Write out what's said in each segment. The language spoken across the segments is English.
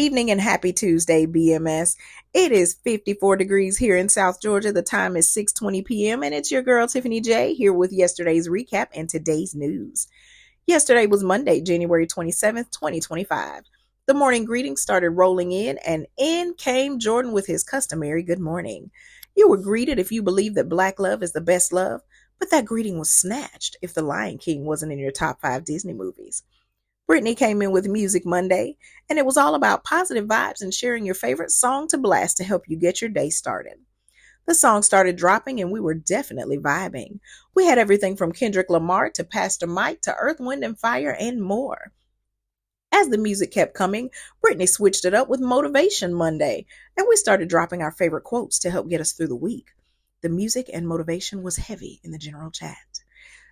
evening and happy Tuesday, BMS. It is 54 degrees here in South Georgia. The time is 6:20 p.m. and it's your girl Tiffany J here with yesterday's recap and today's news. Yesterday was Monday, January 27th, 2025. The morning greetings started rolling in, and in came Jordan with his customary good morning. You were greeted if you believe that black love is the best love, but that greeting was snatched if The Lion King wasn't in your top 5 Disney movies. Brittany came in with Music Monday, and it was all about positive vibes and sharing your favorite song to blast to help you get your day started. The song started dropping, and we were definitely vibing. We had everything from Kendrick Lamar to Pastor Mike to Earth, Wind, and Fire and more. As the music kept coming, Brittany switched it up with Motivation Monday, and we started dropping our favorite quotes to help get us through the week. The music and motivation was heavy in the general chat.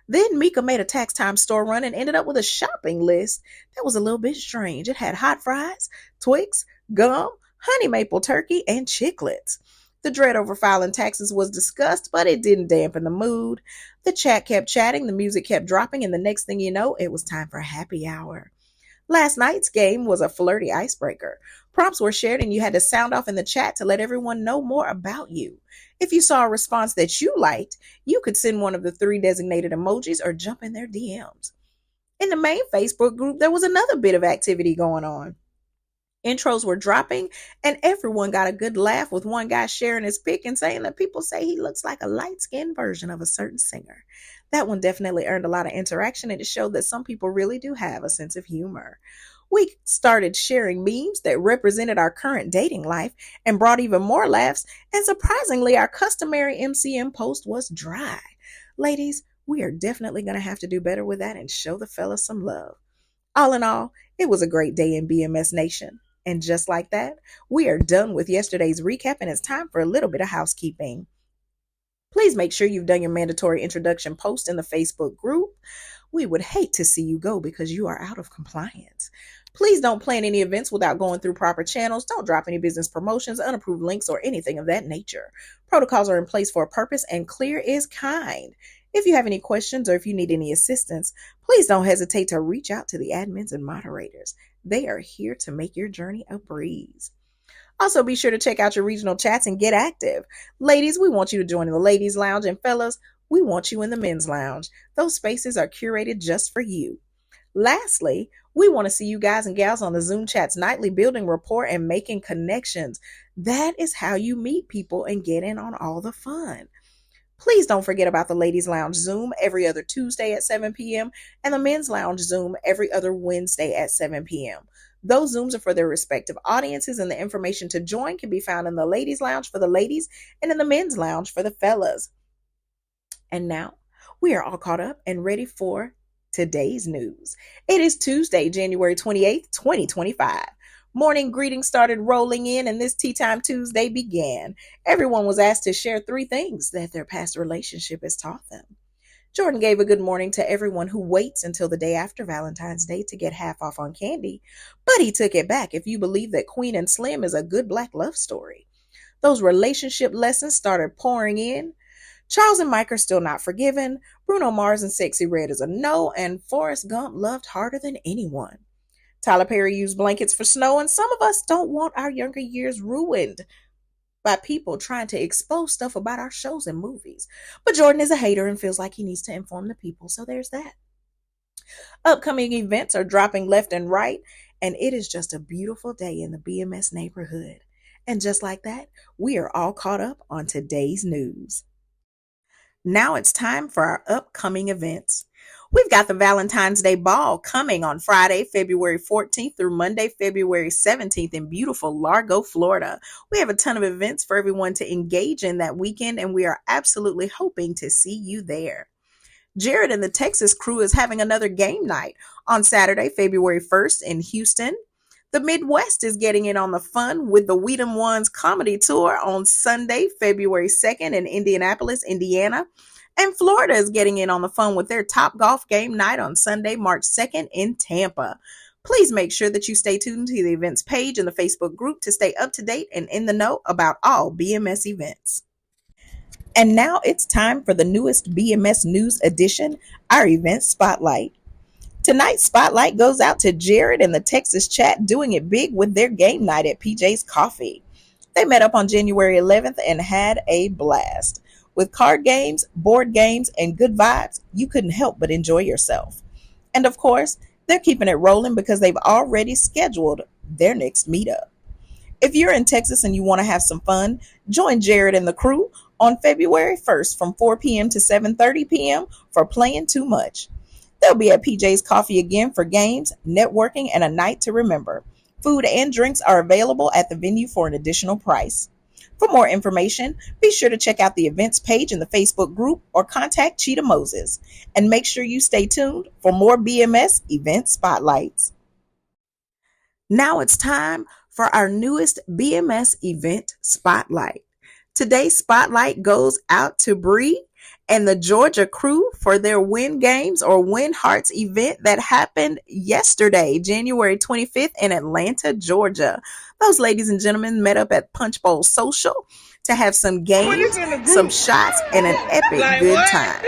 Then Mika made a tax time store run and ended up with a shopping list that was a little bit strange. It had hot fries, Twix, gum, honey maple turkey, and chiclets. The dread over filing taxes was discussed, but it didn't dampen the mood. The chat kept chatting, the music kept dropping, and the next thing you know, it was time for happy hour. Last night's game was a flirty icebreaker. Prompts were shared and you had to sound off in the chat to let everyone know more about you. If you saw a response that you liked, you could send one of the 3 designated emojis or jump in their DMs. In the main Facebook group, there was another bit of activity going on. Intros were dropping, and everyone got a good laugh with one guy sharing his pic and saying that people say he looks like a light-skinned version of a certain singer. That one definitely earned a lot of interaction, and it showed that some people really do have a sense of humor. We started sharing memes that represented our current dating life and brought even more laughs, and surprisingly, our customary MCM post was dry. Ladies, we are definitely going to have to do better with that and show the fellas some love. All in all, it was a great day in BMS Nation. And just like that, we are done with yesterday's recap, and it's time for a little bit of housekeeping. Please make sure you've done your mandatory introduction post in the Facebook group. We would hate to see you go because you are out of compliance. Please don't plan any events without going through proper channels. Don't drop any business promotions, unapproved links, or anything of that nature. Protocols are in place for a purpose, and clear is kind. If you have any questions or if you need any assistance, please don't hesitate to reach out to the admins and moderators. They are here to make your journey a breeze. Also, be sure to check out your regional chats and get active. Ladies, we want you to join in the ladies' lounge, and fellas, we want you in the men's lounge. Those spaces are curated just for you. Lastly, we want to see you guys and gals on the Zoom chats nightly, building rapport and making connections. That is how you meet people and get in on all the fun. Please don't forget about the Ladies Lounge Zoom every other Tuesday at 7 p.m. and the Men's Lounge Zoom every other Wednesday at 7 p.m. Those Zooms are for their respective audiences, and the information to join can be found in the Ladies Lounge for the ladies and in the Men's Lounge for the fellas. And now, we are all caught up and ready for today's news. It is Tuesday, January 28th, 2025. Morning greetings started rolling in, and this Tea Time Tuesday began. Everyone was asked to share 3 things that their past relationship has taught them. Jordan gave a good morning to everyone who waits until the day after Valentine's Day to get half off on candy, but he took it back if you believe that Queen and Slim is a good black love story. Those relationship lessons started pouring in. Charles and Mike are still not forgiven. Bruno Mars and Sexy Red is a no, and Forrest Gump loved harder than anyone. Tyler Perry used blankets for snow, and some of us don't want our younger years ruined by people trying to expose stuff about our shows and movies. But Jordan is a hater and feels like he needs to inform the people, so there's that. Upcoming events are dropping left and right, and it is just a beautiful day in the BMS neighborhood. And just like that, we are all caught up on today's news. Now it's time for our upcoming events. We've got the Valentine's Day Ball coming on Friday, February 14th through Monday, February 17th in beautiful Largo, Florida. We have a ton of events for everyone to engage in that weekend, and we are absolutely hoping to see you there. Jared and the Texas crew is having another game night on Saturday, February 1st in Houston. The Midwest is getting in on the fun with the Weedham Ones comedy tour on Sunday, February 2nd in Indianapolis, Indiana. And Florida is getting in on the fun with their Top Golf game night on Sunday, March 2nd in Tampa. Please make sure that you stay tuned to the events page in the Facebook group to stay up to date and in the know about all BMS events. And now it's time for the newest BMS News edition, our event spotlight. Tonight's spotlight goes out to Jared and the Texas chat doing it big with their game night at PJ's Coffee. They met up on January 11th and had a blast. With card games, board games, and good vibes, you couldn't help but enjoy yourself. And of course, they're keeping it rolling because they've already scheduled their next meetup. If you're in Texas and you want to have some fun, join Jared and the crew on February 1st from 4 p.m. to 7:30 p.m. for Playing Too Much. They'll be at PJ's Coffee again for games, networking, and a night to remember. Food and drinks are available at the venue for an additional price. For more information, be sure to check out the events page in the Facebook group or contact Cheetah Moses. And make sure you stay tuned for more BMS event spotlights. Now it's time for our newest BMS event spotlight. Today's spotlight goes out to Bree and the Georgia crew for their Win Games or Win Hearts event that happened yesterday, January 25th in Atlanta, Georgia. Those ladies and gentlemen met up at Punch Bowl Social to have some games, some shots, and an epic good time.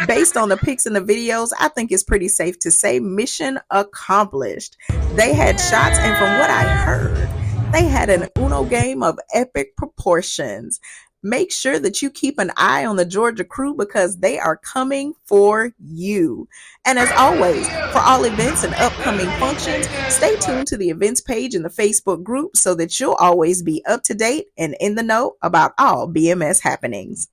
Based on the pics and the videos, I think it's pretty safe to say mission accomplished. They had shots, and from what I heard, they had an Uno game of epic proportions. Make sure that you keep an eye on the Georgia crew because they are coming for you. And as always, for all events and upcoming functions, stay tuned to the events page in the Facebook group so that you'll always be up to date and in the know about all BMS happenings.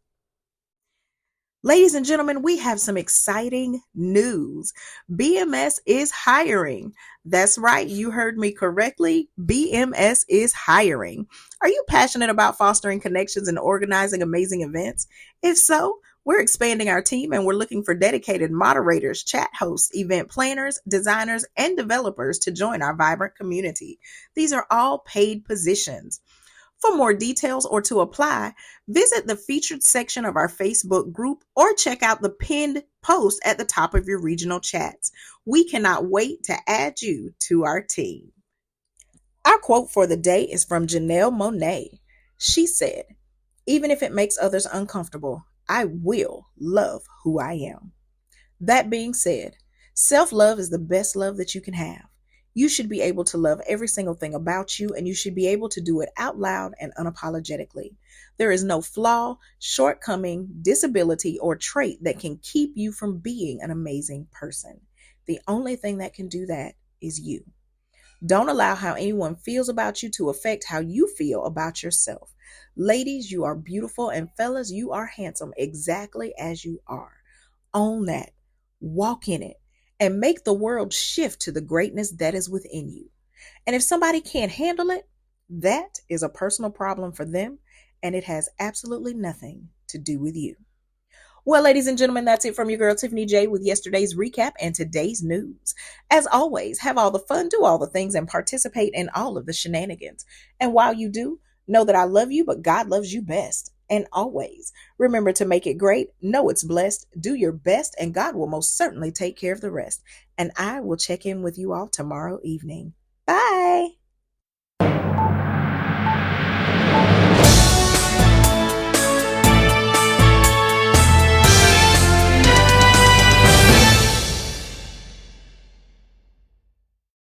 Ladies and gentlemen, we have some exciting news. BMS is hiring. That's right, you heard me correctly. BMS is hiring. Are you passionate about fostering connections and organizing amazing events? If so, we're expanding our team and we're looking for dedicated moderators, chat hosts, event planners, designers, and developers to join our vibrant community. These are all paid positions. For more details or to apply, visit the featured section of our Facebook group or check out the pinned post at the top of your regional chats. We cannot wait to add you to our team. Our quote for the day is from Janelle Monáe. She said, "Even if it makes others uncomfortable, I will love who I am." That being said, self-love is the best love that you can have. You should be able to love every single thing about you, and you should be able to do it out loud and unapologetically. There is no flaw, shortcoming, disability, or trait that can keep you from being an amazing person. The only thing that can do that is you. Don't allow how anyone feels about you to affect how you feel about yourself. Ladies, you are beautiful, and fellas, you are handsome exactly as you are. Own that. Walk in it. And make the world shift to the greatness that is within you. And if somebody can't handle it, that is a personal problem for them, and it has absolutely nothing to do with you. Well, ladies and gentlemen, that's it from your girl Tiffany J with yesterday's recap and today's news. As always, have all the fun, do all the things, and participate in all of the shenanigans. And while you do, know that I love you, but God loves you best. And always remember to make it great. Know it's blessed. Do your best, and God will most certainly take care of the rest. And I will check in with you all tomorrow evening. Bye.